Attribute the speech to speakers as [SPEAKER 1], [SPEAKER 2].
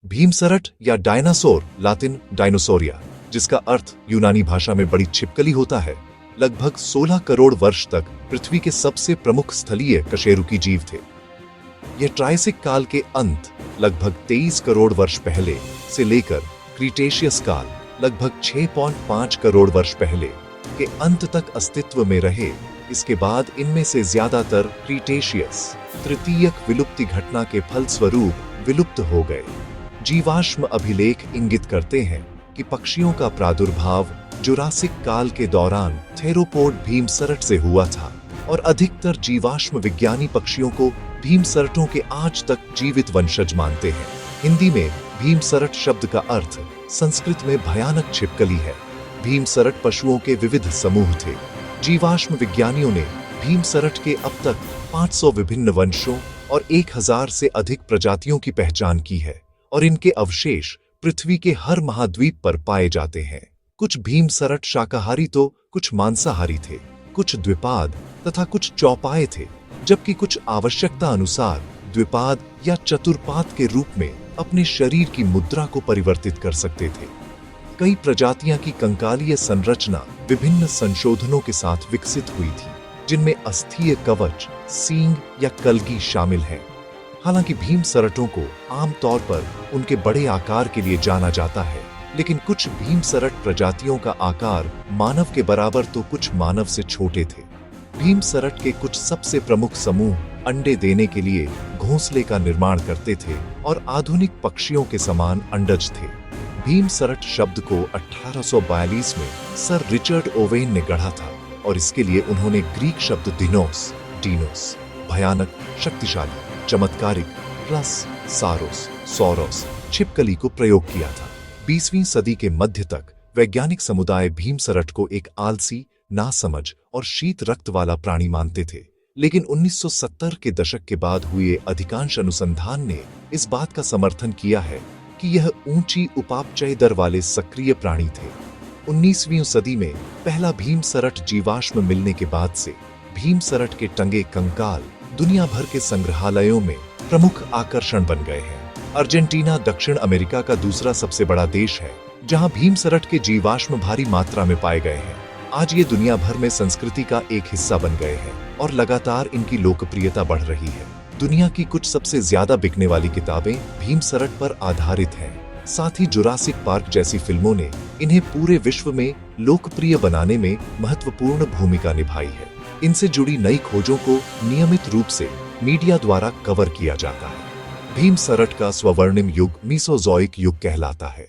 [SPEAKER 1] भीमसरट या डायनासोर लातिन डायनोसोरिया, जिसका अर्थ यूनानी भाषा में बड़ी छिपकली होता है, लगभग 16 करोड़ वर्ष तक पृथ्वी के सबसे प्रमुख स्थलीय कशेरुकी जीव थे। यह ट्रायसिक काल के अंत लगभग 23 करोड़ वर्ष पहले से लेकर क्रीटेशियस काल लगभग 6.5 करोड़ वर्ष पहले के अंत तक अस्तित्व में रहे। इसके बाद इनमें से ज्यादातर क्रीटेशियस तृतीयक विलुप्ति घटना के फलस्वरूप विलुप्त हो गए। जीवाश्म अभिलेख इंगित करते हैं कि पक्षियों का प्रादुर्भाव जुरासिक काल के दौरान थेरोपोड भीमसरट से हुआ था और अधिकतर जीवाश्म विज्ञानी पक्षियों को भीमसरटों के आज तक जीवित वंशज मानते हैं। हिंदी में भीमसरट शब्द का अर्थ संस्कृत में भयानक छिपकली है। भीमसरट पशुओं के विविध समूह थे। जीवाश्म विज्ञानियों ने भीमसरट के अब तक 500 विभिन्न वंशों और 1000 से अधिक प्रजातियों की पहचान की है और इनके अवशेष पृथ्वी के हर महाद्वीप पर पाए जाते हैं। कुछ भीमसरट शाकाहारी तो कुछ मांसाहारी थे, कुछ द्विपाद तथा कुछ चौपाए थे, जबकि कुछ आवश्यकता अनुसार द्विपाद या चतुर्पाद के रूप में अपने शरीर की मुद्रा को परिवर्तित कर सकते थे। कई प्रजातियां की कंकालीय संरचना विभिन्न संशोधनों के साथ विकसित हुई थी, जिनमें अस्थीय कवच, सींग या कलगी शामिल है। हालांकि भीमसरटों को आमतौर पर उनके बड़े आकार के लिए जाना जाता है, लेकिन कुछ भीमसरट प्रजातियों का आकार मानव के बराबर तो कुछ मानव से छोटे थे। भीमसरट के कुछ सबसे प्रमुख समूह अंडे देने के लिए घोंसले का निर्माण करते थे और आधुनिक पक्षियों के समान अंडज थे। भीमसरट शब्द को 1842 में सर रिचर्ड ओवेन ने गढ़ा था और इसके लिए उन्होंने ग्रीक शब्द डीनोस भयानक, शक्तिशाली, चमत्कारिक, प्लस सौरोस छिपकली को प्रयोग किया था। 20वीं सदी के मध्य तक वैज्ञानिक समुदाय भीमसरट को एक आलसी, नासमझ और शीत रक्त वाला प्राणी मानते थे, लेकिन 1970 के दशक के बाद हुए अधिकांश अनुसंधान ने इस बात का समर्थन किया है कि यह ऊंची उपापचय दर वाले सक्रिय प्राणी थे। 19वीं सदी में पहला भीमसरट जीवाश्म मिलने के बाद से भीमसरट के टंगे कंकाल दुनिया भर के संग्रहालयों में प्रमुख आकर्षण बन गए हैं। अर्जेंटीना दक्षिण अमेरिका का दूसरा सबसे बड़ा देश है, जहां भीमसरट के जीवाश्म भारी मात्रा में पाए गए हैं। आज ये दुनिया भर में संस्कृति का एक हिस्सा बन गए हैं और लगातार इनकी लोकप्रियता बढ़ रही है। दुनिया की कुछ सबसे ज्यादा बिकने वाली किताबें भीमसरट पर आधारित हैं। साथ ही जुरासिक पार्क जैसी फिल्मों ने इन्हें पूरे विश्व में लोकप्रिय बनाने में महत्वपूर्ण भूमिका निभाई है। इनसे जुड़ी नई खोजों को नियमित रूप से मीडिया द्वारा कवर किया जाता है। भीमसरट का स्वर्णिम युग मीसोजोइक युग कहलाता है।